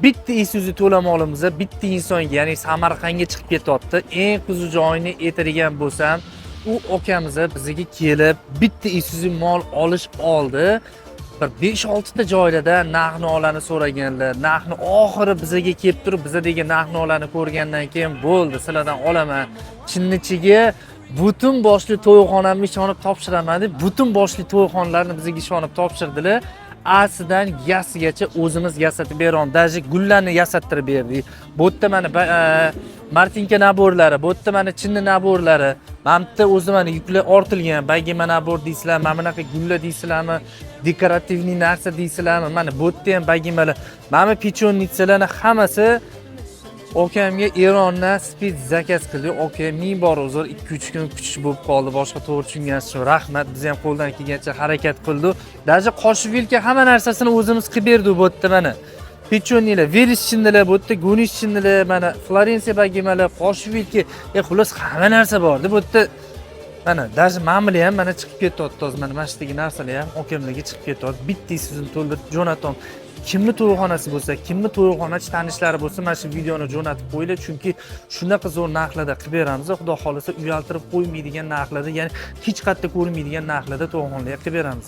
bitta Isuzu to'lamoqlimiz bitta insonga, ya'ni Samarqandga chiqib ketyapti. Eng qiziq joyini aytadigan bo'lsam, u akamiz bizga kelib bitta Isuzu mol olish oldi. Bir 5-6 ta joylarda narx-navolarni so'raganlar. Narxni oxiri bizga kelib turib, bizdagi narx-navolarni ko'rgandan keyin bo'ldi, sizlardan olaman. Chinnichiga butun boshli to'yxonamni ishonib topshiraman deb, butun boshli to'yxonalarni bizga ishonib topshirdilar. Asidan yasigacha o'zimiz yasatib beramiz. Даже gullarni yasattirib berdik. Bu yerda mana Martinka naborlari, bu yerda mana chinni naborlari. Mana bitta o'zi mana yuklar ortilgan. Bagi mana nabor deysizlarmi, mana bunaqa gullar deysizlarmi, dekorativniy narsa deysizlarmi? Mana bu yerda ham bagi mana pechonitsalarning hammasi okamga Erondan spid zakaz qildi. Oka ming bor uzr, 2-3 kun kutish bo'lib qoldi. Boshqa to'g'ri tushunganingiz uchun rahmat. Biz ham qo'ldan kelgancha harakat qildik. Даже qoshvilka hamma narsasini o'zimiz qilib berdik bu yerda mana. Pechonilar, verishchinlar, bu yerda gonishchinlar, mana Florensiya bagimalar, qoshvilka, xullas hamma narsa bor-da bu yerda. Mana даже mamli ham mana chiqib ketyapti hozir mana shdagi narsalar ham okamlarga chiqib ketyapti. Bitta sizin to'ldirib jo'natam. Kimni to'yxonasi bo'lsa, kimni to'yxonachi tanishlari bo'lsa, mana shu videoni jo'natib qo'yinglar, chunki shunaqa zo'r narxlarda qilib beramiz. Xudo xolisa uyaltirib qo'ymaydigan narxlarda, ya'ni hech qayerda ko'rmaydigan narxlarda to'yxonalar qilib beramiz.